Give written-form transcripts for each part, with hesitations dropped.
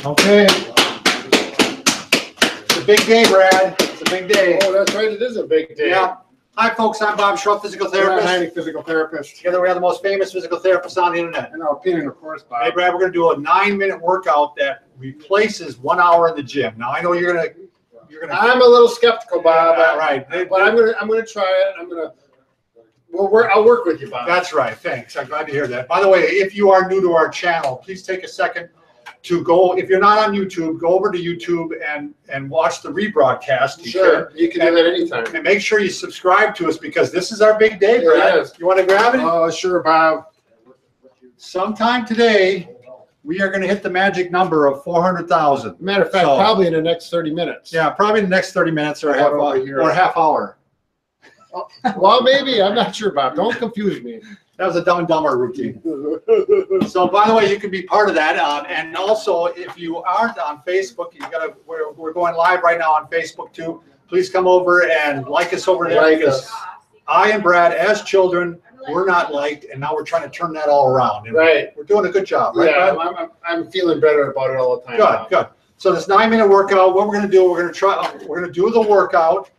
Okay. It's a big day, Brad. It's a big day. Oh, that's right. It is a big day. Yeah. Hi, folks. I'm Bob Schrupp, physical therapist. Heineck, physical therapist. Together, we have the most famous physical therapists on the internet. And our opinion, of course, Bob. Hey, Brad, we're going to do a 9-minute workout that replaces 1 hour in the gym. Now, I know you're gonna. I'm a little skeptical, Bob. Yeah, right. But I'm gonna try it. I'll work with you, Bob. That's right. Thanks. I'm glad to hear that. By the way, if you are new to our channel, please take a second to go. If you're not on YouTube, go over to YouTube and watch the rebroadcast. You can do that anytime. And make sure you subscribe to us because this is our big day, Brad. Yes. You want to grab it? Oh, sure, Bob. Sometime today, we are going to hit the magic number of 400,000. Matter of fact, probably in the next 30 minutes. Yeah, probably in the next 30 minutes or a half hour. Well, maybe. I'm not sure, Bob. Don't confuse me. That was a Dumb and Dumber routine. So, by the way, you can be part of that. And also, if you aren't on Facebook, we're going live right now on Facebook too. Please come over and like us over there because I and Brad, as children, we're not liked, and now we're trying to turn that all around. And we're doing a good job, right? Yeah, I'm feeling better about it all the time. Good, good. So this 9-minute workout, what we're going to do, we're going to do the workout.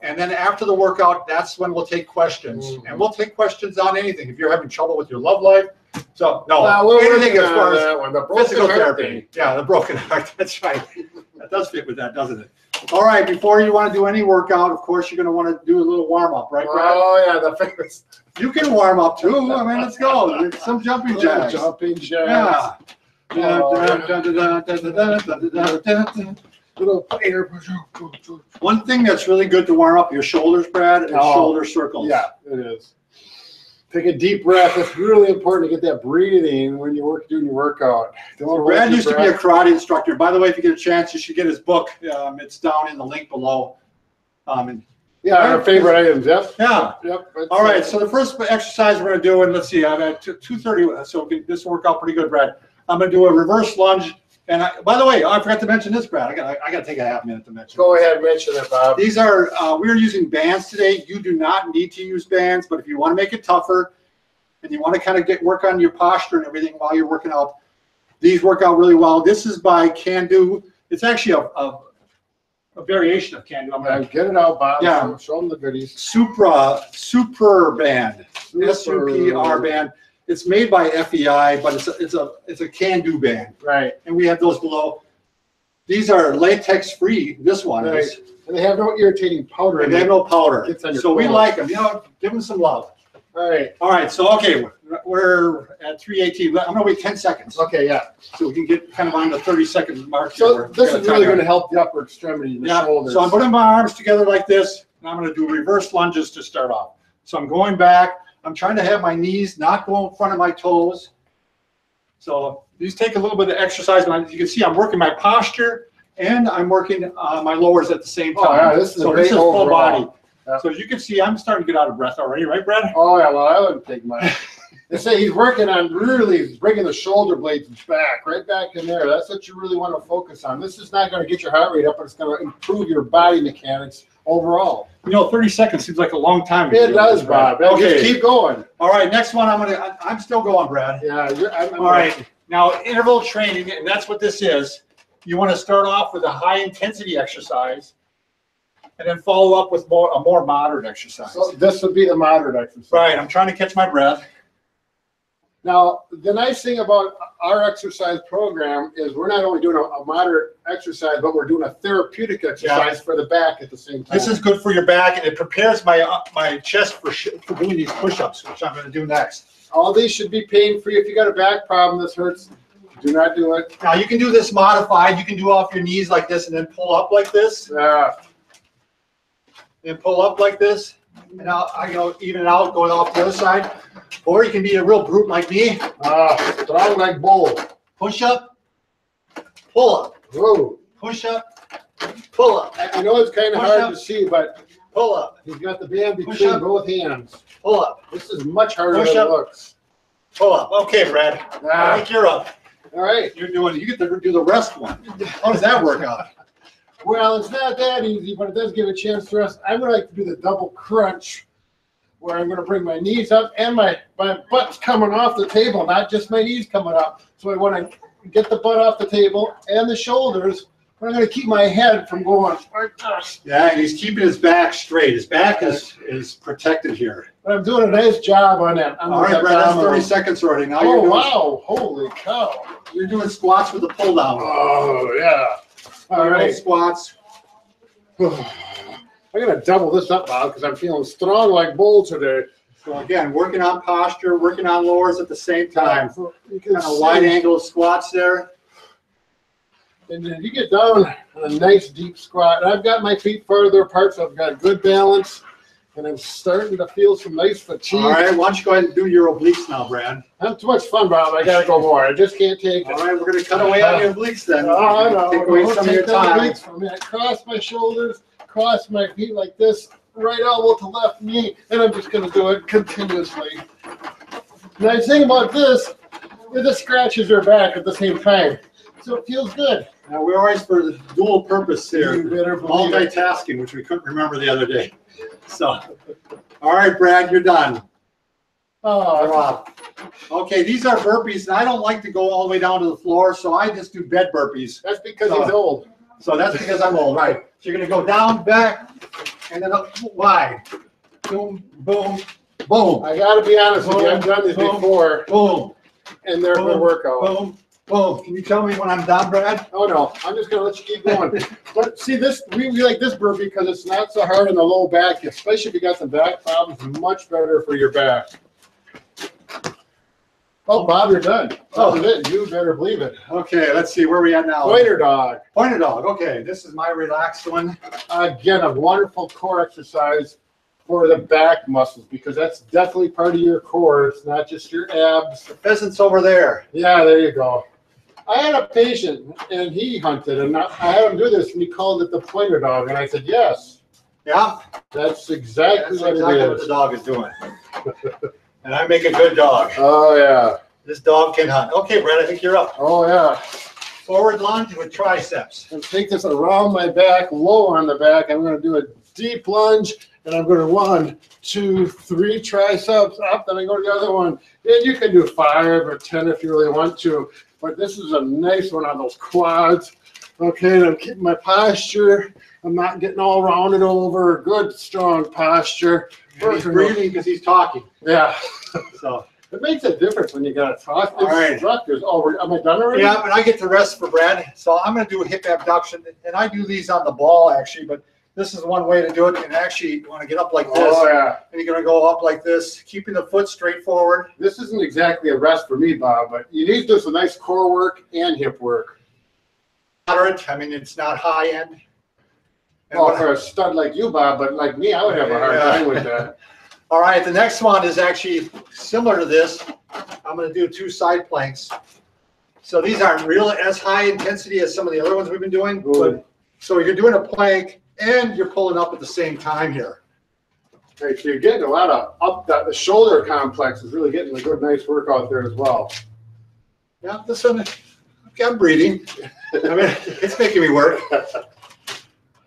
And then after the workout, that's when we'll take questions. And we'll take questions on anything. If you're having trouble with your love life. So, anything as far as physical therapy. Yeah, the broken heart. That's right. That does fit with that, doesn't it? All right, before you want to do any workout, of course, you're going to want to do a little warm-up, right, Brad? Oh, yeah, the famous. You can warm up, too. I mean, let's go. Some jumping jacks. Jumping jacks. Yeah. One thing that's really good to warm up your shoulders, Brad, is shoulder circles. Yeah, it is. Take a deep breath. It's really important to get that breathing when you're doing your workout. Brad used to be a karate instructor. By the way, if you get a chance, you should get his book. It's down in the link below. Our favorite items, yep. Yeah. Yep. All right, so the first exercise we're going to do, and let's see, I'm at 2:30, so this will work out pretty good, Brad. I'm going to do a reverse lunge. And by the way, I forgot to mention this, Brad. I got to take a half minute to mention. Go ahead, mention it, Bob. These are we're using bands today. You do not need to use bands, but if you want to make it tougher and you want to kind of work on your posture and everything while you're working out, these work out really well. This is by Can Do. It's actually a variation of Can Do. I'm gonna get it out, Bob. Yeah, show them the goodies. Super band, SUPR band. It's made by FEI, but it's a Can Do band. Right. And we have those below. These are latex free. This one is. And they have no irritating powder. And they have no powder. So we like them. Give them some love. All right. All right. So we're at 3:18. I'm gonna wait 10 seconds. Okay. Yeah. So we can get kind of on the 30-second mark. So this is really going to help the upper extremity, the shoulders. So I'm putting my arms together like this, and I'm going to do reverse lunges to start off. So I'm going back. I'm trying to have my knees not go in front of my toes. So these take a little bit of exercise. But you can see I'm working my posture and I'm working my lowers at the same time. Oh, yeah, this is full body. Yeah. So as you can see, I'm starting to get out of breath already, right, Brad? Oh, yeah, well, I wouldn't take much. They say he's working on he's bringing the shoulder blades back, right back in there. That's what you really want to focus on. This is not going to get your heart rate up, but it's going to improve your body mechanics overall. 30 seconds seems like a long time. It does, Bob. Okay, just keep going. All right, next one. I'm still going, Brad. Yeah. All right. Now interval training, and that's what this is. You want to start off with a high intensity exercise, and then follow up with a more moderate exercise. So this would be the moderate exercise. Right. I'm trying to catch my breath. Now, the nice thing about our exercise program is we're not only doing a moderate exercise, but we're doing a therapeutic exercise for the back at the same time. This is good for your back, and it prepares my chest for doing these push-ups, which I'm going to do next. All these should be pain-free. If you got a back problem, this hurts, do not do it. Now, you can do this modified. You can do off your knees like this and then pull up like this. Yeah. And pull up like this. And I go even it out, going off the other side. Or you can be a real brute like me. Strong like bull. Push up, pull up. Whoa. Push up, pull up. I know it's kind of hard to see, but pull up. He's got the band between both hands. Pull up. This is much harder than it looks. Pull up. Okay, Brad. I think you're up. All right. You get to do the rest one. How does that work out? Well, it's not that easy, but it does give a chance to rest. I would like to do the double crunch, where I'm going to bring my knees up and my butt's coming off the table, not just my knees coming up. So I want to get the butt off the table and the shoulders, but I'm going to keep my head from going like this. Yeah, and he's keeping his back straight. His back is protected here. But I'm doing a nice job on that. All right, Brad, that's 30 seconds already. Now oh, you're doing, wow. Holy cow. You're doing squats with a pull down. Oh, yeah. All right. Squats. I'm going to double this up, Bob, because I'm feeling strong like bull today. So again, working on posture, working on lowers at the same time. So you can Kind of wide angle squats there. And then you get down on a nice deep squat. And I've got my feet farther apart, so I've got good balance. And I'm starting to feel some nice fatigue. All right, why don't you go ahead and do your obliques now, Brad? Not too much fun, Bob. I got to go more. I just can't take it. All right, we're going to cut away on your obliques then. Oh, no. Take away some of your time. Obliques from me. I cross my shoulders, cross my feet like this, right elbow to left knee, and I'm just going to do it continuously. The nice thing about this is it scratches your back at the same time, so it feels good. Now, we're always for the dual purpose here, You better believe it. multitasking, which we couldn't remember the other day. So, all right, Brad, you're done. You're Oh, off. Okay, these are burpees, and I don't like to go all the way down to the floor, so I just do bed burpees. that's because he's old. So that's because I'm old, right? So you're going to go down, back, and then up wide. Boom, boom, boom, I got to be honest with you. I've done this before, boom, and they're a good workout. boom, boom. Can you tell me when I'm done, Brad? Oh, no. I'm just going to let you keep going. But see, this we like this burpee because it's not so hard on the low back, especially if you got some back problems. Much better for your back. Oh, Bob, you're done. Oh. That was it. You better believe it. Okay, let's see. Where are we at now? Pointer dog. Pointer dog. Okay, this is my relaxed one. Again, a wonderful core exercise for the back muscles because that's definitely part of your core. It's not just your abs. The pheasant's over there. Yeah, there you go. I had a patient, and he hunted, and I had him do this, and he called it the pointer dog, and I said, yes, Yeah, that's exactly that's what exactly it what the is. dog is doing. And I make a good dog. Oh, yeah. This dog can hunt. Okay, Brad, I think you're up. Oh, yeah. Forward lunge with triceps. And take this around my back, low on the back. I'm going to do a deep lunge, and I'm going to 1, 2, 3 triceps up, then I go to the other one. And you can do 5 or 10 if you really want to, but this is a nice one on those quads. Okay, and I'm keeping my posture. I'm not getting all rounded over. Good, strong posture. And he's breathing because he's talking. Yeah. So, It makes a difference when you got a talk All right. instructors. Oh, am I done already? yeah, but I get to rest for Brad. So I'm going to do a hip abduction. And I do these on the ball, actually, but this is one way to do it. And actually, you want to get up like this. Oh, yeah. And you're going to go up like this, keeping the foot straight forward. This isn't exactly a rest for me, Bob, but you need to do some nice core work and hip work. Moderate. I mean, it's not high end. And Well, what- for a stud like you, Bob, but like me, I would have a hard Yeah. time with that. All right, the next one is actually similar to this. I'm going to do 2 side planks. So these aren't real as high intensity as some of the other ones we've been doing. But, so you're doing a plank and you're pulling up at the same time here. Right, so you're getting a lot of up the shoulder complex is really getting a good, nice workout there as well. Yeah, this one, okay, I'm breathing. I mean, it's making me work.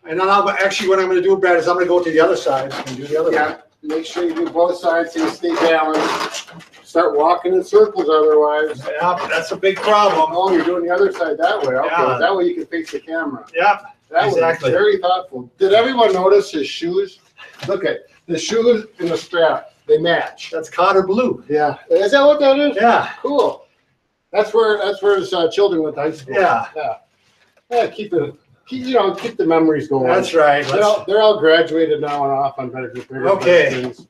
And then actually what I'm going to do, Brad, is I'm going to go to the other side and do the other one. Make sure you do both sides so you stay balanced. Start walking in circles otherwise. Yeah, but that's a big problem. Oh, you're doing the other side that way. Okay, Yeah. that way you can face the camera. Yeah, That exactly. was very thoughtful. Did everyone notice his shoes? Look at the shoes and the strap. They match. That's Cotter Blue. Yeah. Is that what that is? Yeah, Cool. That's where his children went to high school. yeah, Yeah. Keep the memories going. that's right. They're all graduated now and off on better Okay. things.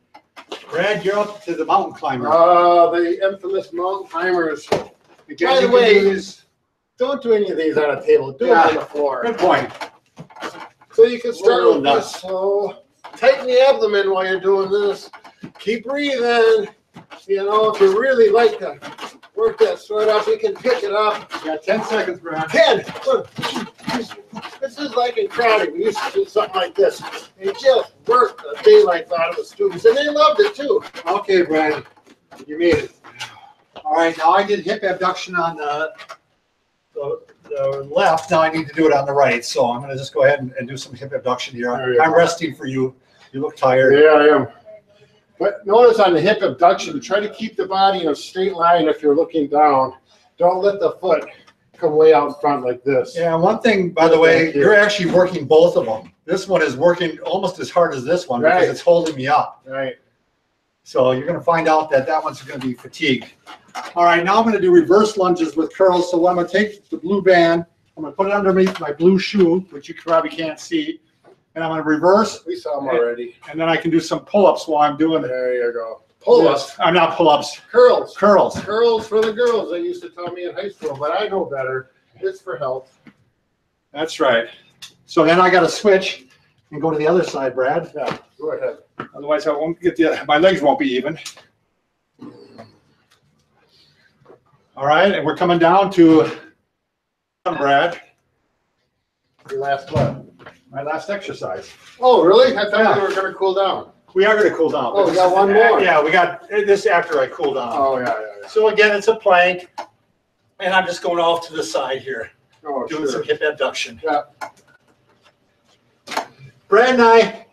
Brad, you're up to the mountain climber. The infamous mountain climbers. Again, by the you can way- do these- Don't do any of these on a table. Do Yeah. them on the floor. good point. So you can start Well with done. this. So tighten the abdomen while you're doing this. Keep breathing. You know, if you really like to work that sweat up, you can pick it up. You got 10 seconds, Brad. 10. Look. This is like in karate. We used to do something like this. You just worked the daylight out of the students, and they loved it too. Okay, Brad, you made it. All right, now I did hip abduction on the left. Now I need to do it on the right. So I'm going to just go ahead and do some hip abduction here. There you I'm go. resting for you. You look tired. Yeah, I am. But notice on the hip abduction, try to keep the body in a straight line if you're looking down. Don't let the foot come way out front like this. Yeah, one thing, by the way, you're actually working both of them. This one is working almost as hard as this one because it's holding me up. Right. So you're going to find out that that one's going to be fatigued. All right, now I'm going to do reverse lunges with curls. So I'm going to take the blue band, I'm going to put it underneath my blue shoe, which you probably can't see, and I'm going to reverse. We saw them already. And then I can do some pull-ups while I'm doing it. There you go. Pull-ups. I'm not pull-ups. Curls. Curls. Curls for the girls. They used to tell me in high school, but I know better. It's for health. That's right. So then I got to switch and go to the other side, Brad. Yeah, go ahead. Otherwise, I won't get my legs won't be even. All right, and we're coming down to Brad. Your last what? My last exercise. Oh, really? I thought we were going to cool down. We are going to cool down. Oh, we got one more. Yeah, we got this after I cool down. Oh, yeah. So again, it's a plank, and I'm just going off to the side here, Oh, doing some hip abduction. Yeah. Brad and I,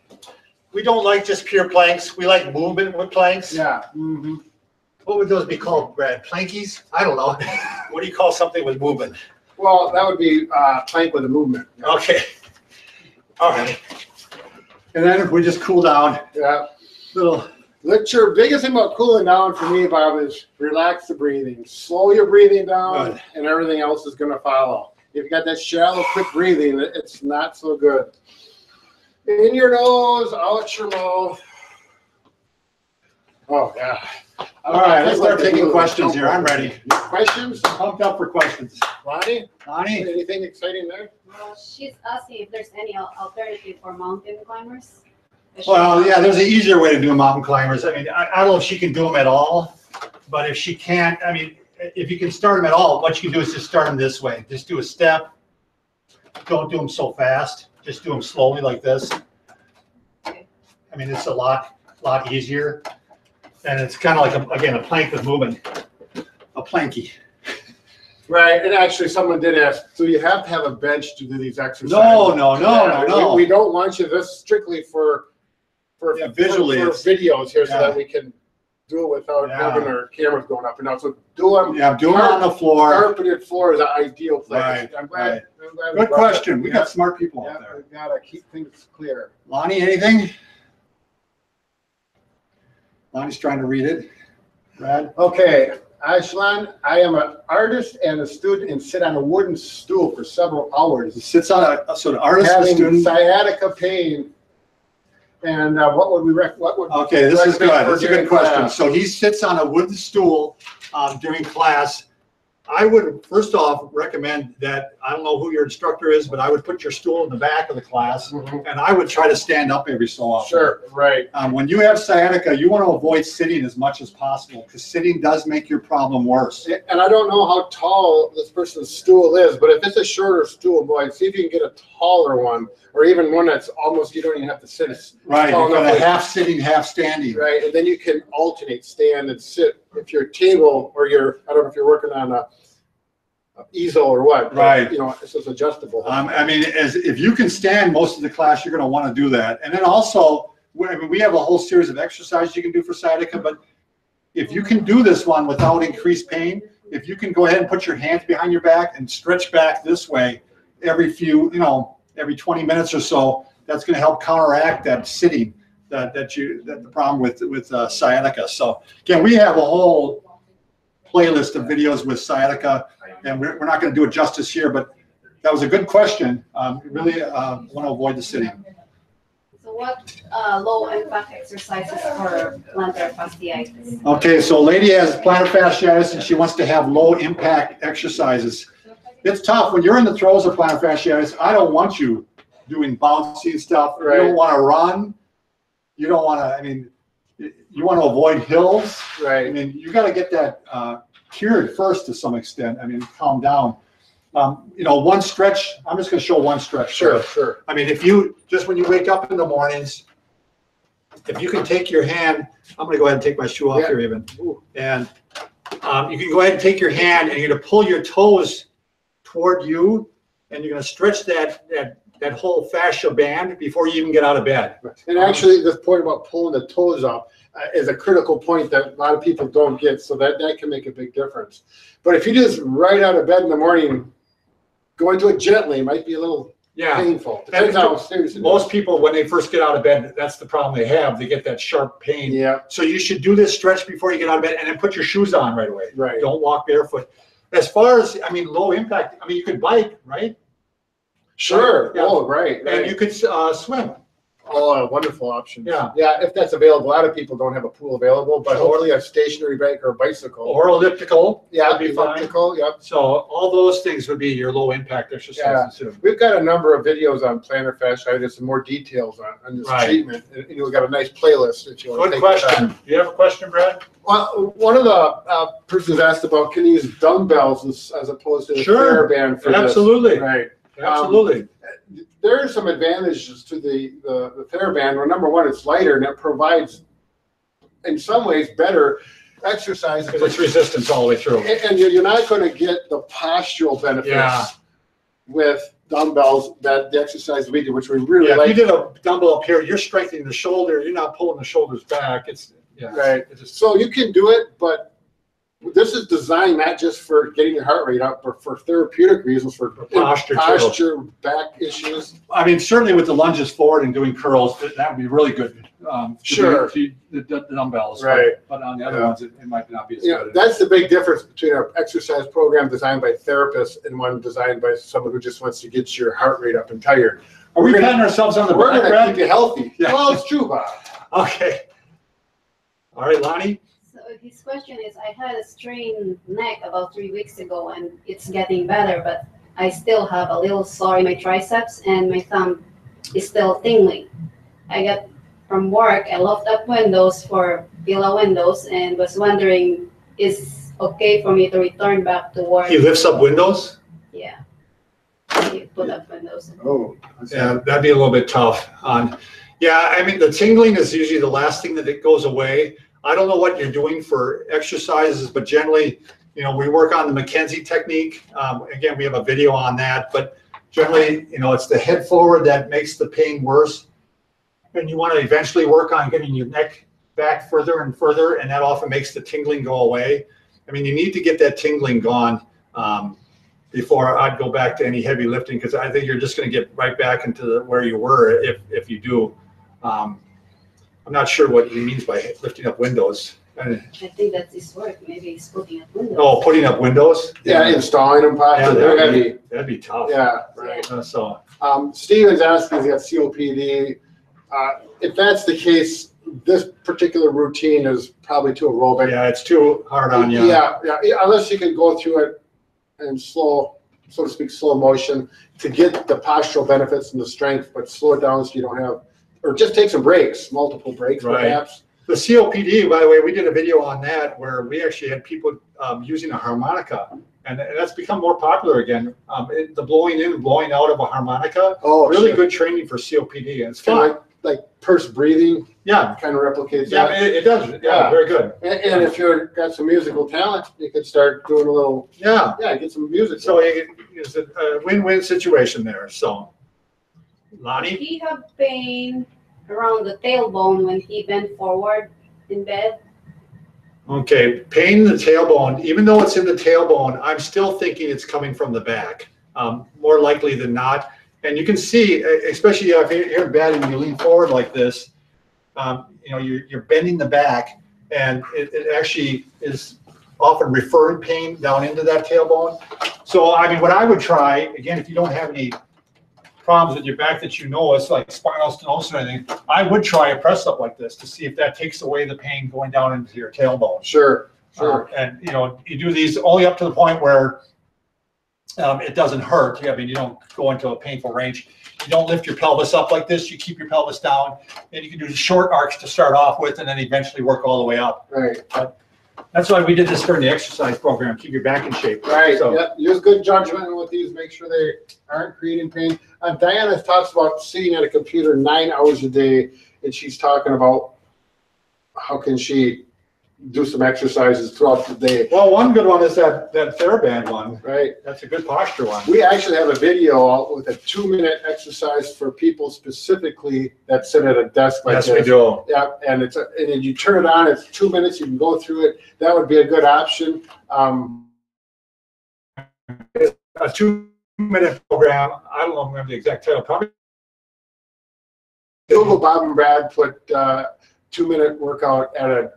we don't like just pure planks. We like movement with planks. Yeah. Mm-hmm. What would those be called, Brad? Plankies? I don't know. What do you call something with movement? Well, that would be plank with a movement. Okay. All right. And then if we just cool down. Yeah. Little. Your biggest thing about cooling down for me, Bob, is relax the breathing. Slow your breathing down, Good. and everything else is going to follow. If you got that shallow, quick breathing, it's not so good. In your nose, out your mouth. Oh, yeah. All right, let's start taking questions here. I'm ready. Questions? I'm pumped up for questions. Lonnie? Lonnie? Anything exciting there? Well, she's asking if there's any alternative for mountain climbers. Well, yeah, there's an easier way to do mountain climbers. I mean, I don't know if she can do them at all, but if she can't, I mean, if you can start them at all, what you can do is just start them this way. Just do a step. Don't do them so fast. Just do them slowly like this. I mean, it's a lot easier. And it's kind of like, again, a plank with movement. A planky. Right, and actually someone did ask, so you have to have a bench to do these exercises? No. We don't want you, this strictly for visually, for videos here so that we can do it without having our cameras going up and down. So do them. Yeah, do them on the floor. Carpeted floor is an ideal place. Right, I'm glad Good question. We got smart people out there. We've got to keep things clear. Lonnie, anything? Lonnie's trying to read it. Brad? Okay, Ashlan, I am an artist and a student and sit on a wooden stool for several hours. He sits on so the artist and having student. sciatica pain. And what would we Okay, this is good. That's a good question. Class? So he sits on a wooden stool during class. I would first off recommend that, I don't know who your instructor is, but I would put your stool in the back of the class, and I would try to stand up every so often. Sure, right. When you have sciatica, you want to avoid sitting as much as possible because sitting does make your problem worse. And I don't know how tall this person's stool is, but if it's a shorter stool, boy, see if you can get a taller one, or even one that's almost, you don't even have to sit. Right, you've got a half sitting, half standing. Right, and then you can alternate, stand and sit. If your table or I don't know if you're working on a easel or what, right? You know, it's adjustable. I mean, if you can stand most of the class, you're going to want to do that. And then also, we have a whole series of exercises you can do for sciatica, but if you can do this one without increased pain, if you can go ahead and put your hands behind your back and stretch back this way every 20 minutes or so, that's going to help counteract that sitting, the problem with sciatica. So again, we have a whole playlist of videos with sciatica, and we're not going to do it justice here, but that was a good question. Really want to avoid the sitting. So what low impact exercises for plantar fasciitis? Okay, so a lady has plantar fasciitis and she wants to have low impact exercises. It's tough when you're in the throes of plantar fasciitis. I don't want you doing bouncy stuff. Right. You don't want to run. You don't want to, I mean, you want to avoid hills. Right. I mean, you got to get that cured first to some extent. I mean, calm down. One stretch, I'm just going to show one stretch. Sure. I mean, when you wake up in the mornings, if you can take your hand, I'm going to go ahead and take my shoe off here even. And you can go ahead and take your hand and you're going to pull your toes toward you, and you're going to stretch that whole fascia band before you even get out of bed. And actually, this point about pulling the toes up is a critical point that a lot of people don't get, so that can make a big difference. But if you just right out of bed in the morning, go into it gently. It might be a little painful. Depends on how serious it is. Most people, when they first get out of bed, that's the problem they have. They get that sharp pain. Yeah. So you should do this stretch before you get out of bed, and then put your shoes on right away. Right. Don't walk barefoot. As far as, I mean, low impact, I mean, you could bike, right? Sure. Yeah. Oh, right. And you could swim. Oh, a wonderful option. Yeah. Yeah, if that's available. A lot of people don't have a pool available, but hopefully a stationary bike or a bicycle. Or elliptical. Yeah, would be fine. elliptical, yep. So all those things would be your low impact exercises too. We've got a number of videos on plantar fasciitis and more details on this treatment. And we've got a nice playlist if you want to take question. Do you have a question, Brad? Well, one of the persons asked about, can you use dumbbells as opposed to the TheraBand for Absolutely. this? Right. Absolutely. There are some advantages to the TheraBand. Well, number one, it's lighter and it provides, in some ways, better exercise. Because it's resistance all the way through. And you're not going to get the postural benefits with dumbbells that the exercise we do, which we really like. If you did a dumbbell up here, you're strengthening the shoulder. You're not pulling the shoulders back. It's right. So you can do it, but this is designed not just for getting your heart rate up, but for therapeutic reasons, for posture, back issues. I mean, certainly with the lunges forward and doing curls, that would be really good. The dumbbells, right? But on the other ones, it might not be as good. That's the big difference between an exercise program designed by therapists and one designed by someone who just wants to get your heart rate up and tired. Are we patting ourselves on the back? We're going to keep you healthy. Yeah. Well, it's true, Bob. Okay. All right, Lonnie. His question is, I had a strained neck about 3 weeks ago and it's getting better, but I still have a little sore in my triceps and my thumb is still tingling. I got from work, I locked up windows for pillow windows and was wondering, is okay for me to return back to work? He lifts up windows? Yeah. He put up windows. Oh, yeah, that'd be a little bit tough. Yeah, I mean, the tingling is usually the last thing that it goes away. I don't know what you're doing for exercises, but generally, you know, we work on the McKenzie technique. Again, we have a video on that, but generally, you know, it's the head forward that makes the pain worse. And you want to eventually work on getting your neck back further and further, and that often makes the tingling go away. I mean, you need to get that tingling gone before I'd go back to any heavy lifting, because I think you're just going to get right back into where you were if you do. I'm not sure what he means by lifting up windows. I think that's his work. Maybe he's putting up windows. Oh, putting up windows? Yeah, installing them. Yeah, that'd be tough. Yeah, right. So Steven's asking, he's got COPD. If that's the case, this particular routine is probably too aerobic. Yeah, it's too hard on you. Yeah, unless you can go through it in slow, so to speak, slow motion to get the postural benefits and the strength, but slow it down so you don't have, or just take some breaks, multiple breaks perhaps. The COPD, by the way, we did a video on that where we actually had people using a harmonica, and that's become more popular again. The blowing in and blowing out of a harmonica, really good training for COPD, and it's fun. Like pursed breathing, kind of replicates that. Yeah, it does. Yeah, very good. And if you've got some musical talent, you could start doing a little. Get some music. So it's a win-win situation there. So, Lonnie, he had pain around the tailbone when he bent forward in bed. Okay, pain in the tailbone. Even though it's in the tailbone, I'm still thinking it's coming from the back, more likely than not. And you can see, especially if you're in bed and you lean forward like this, you know, you're bending the back, and it actually is often referring pain down into that tailbone. So, I mean, what I would try, again, if you don't have any problems with your back that you know, it's like spinal stenosis or anything, I would try a press up like this to see if that takes away the pain going down into your tailbone. Sure. And, you know, you do these only up to the point where it doesn't hurt. I mean, you don't go into a painful range. You don't lift your pelvis up like this. You keep your pelvis down, and you can do short arcs to start off with, and then eventually work all the way up. Right. But that's why we did this during the exercise program. Keep your back in shape. Right. So, Use good judgment with these. Make sure they aren't creating pain. Diana talks about sitting at a computer 9 hours a day, and she's talking about how can she do some exercises throughout the day. Well, one good one is that TheraBand one. Right. That's a good posture one. We actually have a video out with a 2-minute exercise for people specifically that sit at a desk like this. Yes, we do. Yeah, and and then you turn it on. It's 2 minutes. You can go through it. That would be a good option. A 2 2-minute program. I don't remember the exact title. Probably. Google Bob and Brad put 2-minute workout at a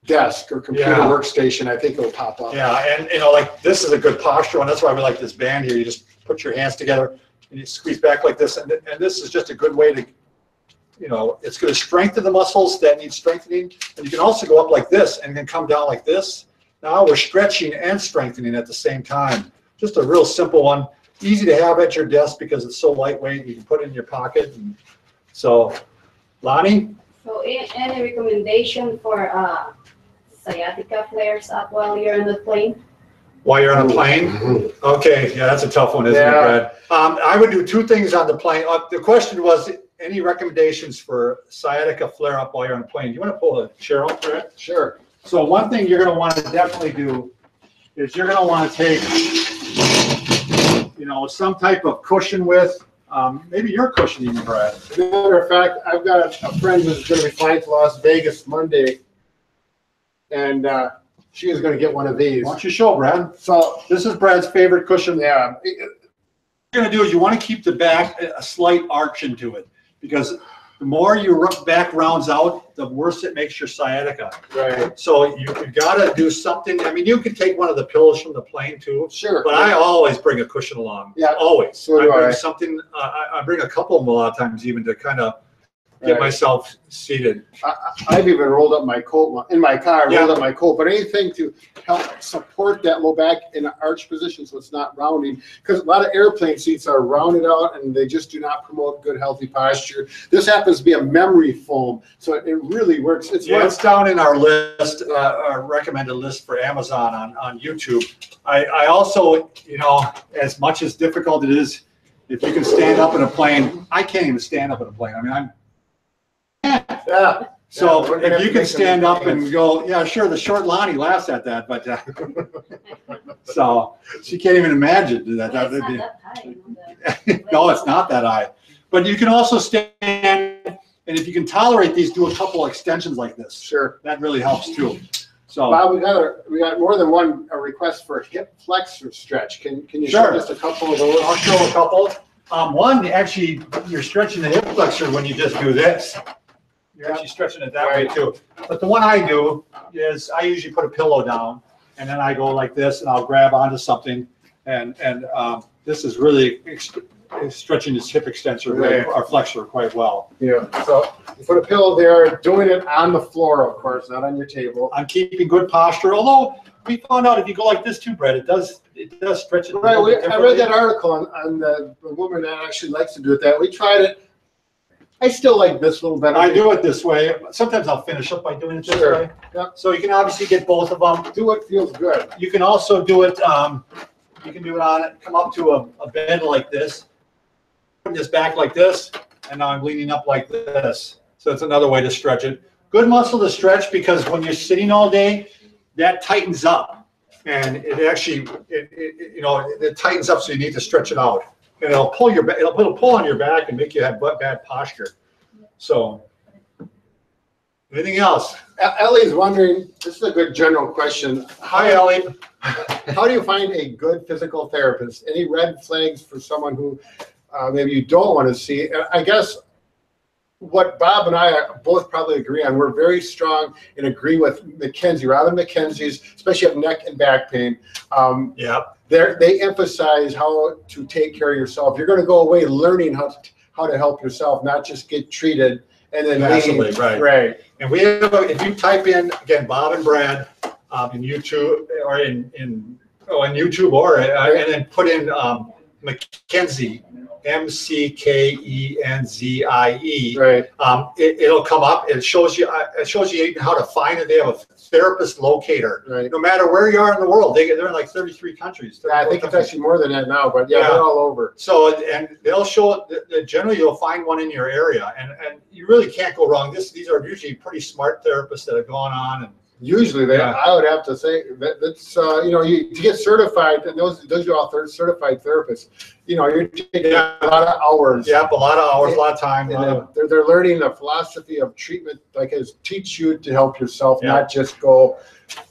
desk or computer workstation. I think it'll pop up. Yeah, and you know, like this is a good posture one. That's why we like this band here. You just put your hands together and you squeeze back like this, and this is just a good way to, you know, it's going to strengthen the muscles that need strengthening, and you can also go up like this and then come down like this. Now we're stretching and strengthening at the same time. Just a real simple one, easy to have at your desk because it's so lightweight. You can put it in your pocket. And so, Lonnie? So any recommendation for sciatica flares up while you're on the plane? While you're on a plane? Okay, yeah, that's a tough one, isn't it, Brad? I would do 2 things on the plane. The question was, any recommendations for sciatica flare-up while you're on a plane? Do you want to pull a chair up, Brad? Sure. So one thing you're going to want to definitely do is you're going to want to take, you know, some type of cushion with, maybe your cushion even, Brad. As a matter of fact, I've got a friend who's going to be flying to Las Vegas Monday, and she is going to get one of these. Why don't you show, Brad? So this is Brad's favorite cushion. yeah, What you're going to do is you want to keep the back a slight arch into it, because the more your back rounds out, the worse it makes your sciatica. right. So you've got to do something. I mean, you can take one of the pillows from the plane too, Sure. but I always bring a cushion along. Yeah, always. so do I bring I. something. I bring a couple of them a lot of times, even to kind of get myself seated. I've even rolled up my coat in my car. Yeah. Rolled up my coat, but anything to help support that low back in an arch position, so it's not rounding. Because a lot of airplane seats are rounded out, and they just do not promote good, healthy posture. This happens to be a memory foam, so it really works. It's It's down in our list, our recommended list for Amazon on YouTube. I also, you know, as much as difficult it is, if you can stand up in a plane, I can't even stand up in a plane. I mean, I'm. yeah. So we're gonna if you have to can make some stand up and improvements. go, yeah, sure, the short Lonnie laughs at that, but so she can't even imagine that. Well, That would it's be, not that high, you know, no, it's not that high. But you can also stand, and if you can tolerate these, do a couple extensions like this. Sure. That really helps too. So Bob, we got more than one request for hip flexor stretch. Can you Sure. show just a couple of those? I'll show a couple. One, actually, you're stretching the hip flexor when you just do this. You're actually stretching it that way too. But the one I do is I usually put a pillow down, and then I go like this, and I'll grab onto something, and this is really stretching this hip extensor, our flexor, quite well. Yeah. So you put a pillow there, doing it on the floor, of course, not on your table. I'm keeping good posture, although we found out if you go like this too, Brett, it does stretch it. Right. I read that article on the woman that actually likes to do it that. We tried it. I still like this a little better. I do it this way. Sometimes I'll finish up by doing it this way. Yeah. So you can obviously get both of them. Do what feels good. You can also do it. You can do it on it. Come up to a bed like this. Put this back like this, and now I'm leaning up like this. So it's another way to stretch it. Good muscle to stretch because when you're sitting all day, that tightens up, and it actually it tightens up. So you need to stretch it out. And it'll pull on your back and make you have bad posture. So, anything else? Ellie's wondering, this is a good general question. Hi, Ellie. How do you find a good physical therapist? Any red flags for someone who maybe you don't want to see? And I guess what Bob and I both probably agree on, we're very strong and agree with McKenzie, Robin McKenzie's, especially of neck and back pain. Yeah. They emphasize how to take care of yourself. You're going to go away learning how to help yourself, not just get treated and then Absolutely, leave. right. And we have, if you type in again Bob and Brad in YouTube or in YouTube and then put in McKenzie, McKenzie. Right. It'll come up. It shows you even how to find it. They have a therapist locator. Right. No matter where you are in the world, they're in like 33 countries. Yeah, I think it's actually more than that now, but yeah, they're all over. So, and they'll show, generally you'll find one in your area, and you really can't go wrong. These are usually pretty smart therapists that have gone on and Usually, I would have to say that's you know, to get certified, and those are all certified therapists. You know, you're taking a lot of hours. Yep, a lot of hours, a lot of time. And they're learning the philosophy of treatment, like as teach you to help yourself, Yeah. not just go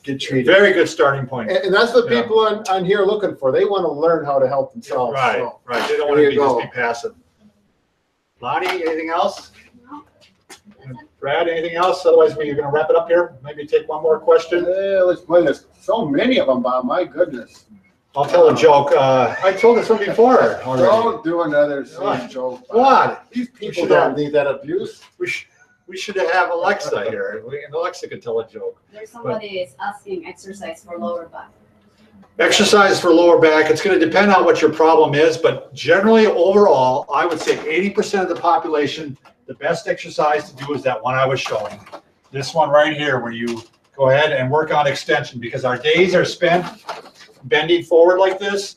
get treated. Very good starting point. And that's what people on here are looking for. They want to learn how to help themselves. Right, So, right. They don't want to just be passive. Lonnie, anything else? No. Brad, anything else? Otherwise, we're going to wrap it up here. Maybe take one more question. let's play this. So many of them, Bob. My goodness. I'll tell a joke. I told this one before already. Don't do another What? same joke. What? These people should don't have- need that abuse. We should have Alexa here. And Alexa could tell a joke. There's somebody is asking exercise for lower back. Exercise for lower back, it's going to depend on what your problem is, but generally overall, I would say 80% of the population, the best exercise to do is that one I was showing. This one right here, where you go ahead and work on extension, because our days are spent bending forward like this.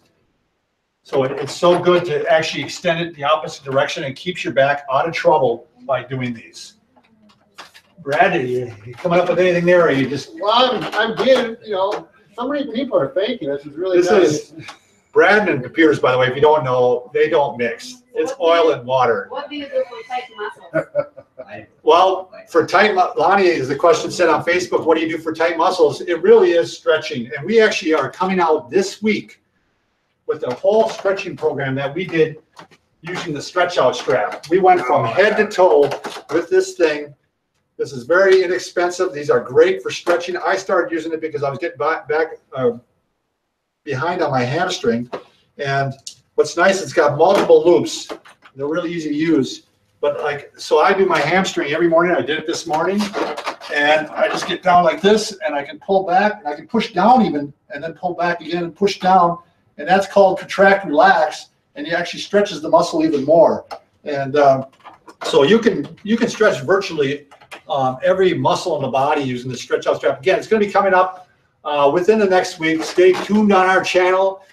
So it's so good to actually extend it the opposite direction and keeps your back out of trouble by doing these. Brad, are you coming up with anything there, or are you just... Well, I'm being, you know, so many people are faking. This is really This nice. is Brad and computers, by the way, if you don't know, they don't mix. It's oil and water. What do you do for tight muscles? Well, for tight, Lonnie, is the question said on Facebook, what do you do for tight muscles? It really is stretching. And we actually are coming out this week with a whole stretching program that we did using the stretch out strap. We went from head to toe with this thing. This is very inexpensive. These are great for stretching. I started using it because I was getting back behind on my hamstring. And what's nice, it's got multiple loops. They're really easy to use. But like, so I do my hamstring every morning. I did it this morning. And I just get down like this, and I can pull back, and I can push down even, and then pull back again and push down. And that's called contract, relax. And it actually stretches the muscle even more. And so you can stretch virtually every muscle in the body using the stretch out strap. Again, it's going to be coming up within the next week. Stay tuned on our channel,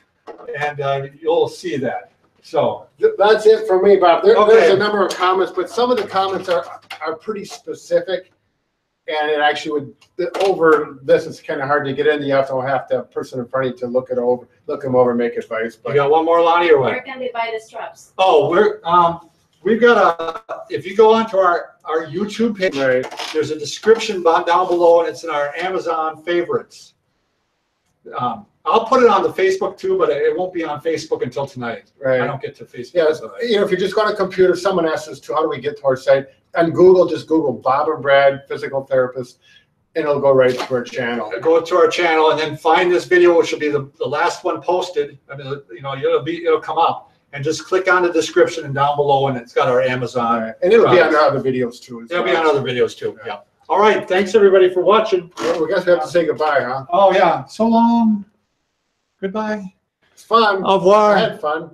and you'll see that. So that's it for me, Bob. There's Okay. a number of comments, but some of the comments are pretty specific, and it actually would over this. It's kind of hard to get in. You have to have a person in front of you to look them over, and make advice. you But got one more, Lonnie, or Where what? can they buy the straps? Oh, we've got if you go onto our YouTube page, right. there's a description down below, and it's in our Amazon favorites. I'll put it on the Facebook too, but it won't be on Facebook until tonight. Right. I don't get to Facebook. Yeah, tonight. you know, if you just go on a computer, someone asks us to, how do we get to our site? And Google, just Google Bob and Brad, physical therapist, and it'll go right to our channel. Go to our channel and then find this video, which will be the last one posted. I mean, you know, it'll come up, and just click on the description and down below, and it's got our Amazon. And it'll be on our other videos too. It'll be on other videos too. Yeah. All right. Thanks everybody for watching. Well, we guess we have to say goodbye, huh? Oh yeah. So long. Goodbye. It's fun. Au revoir. I had fun.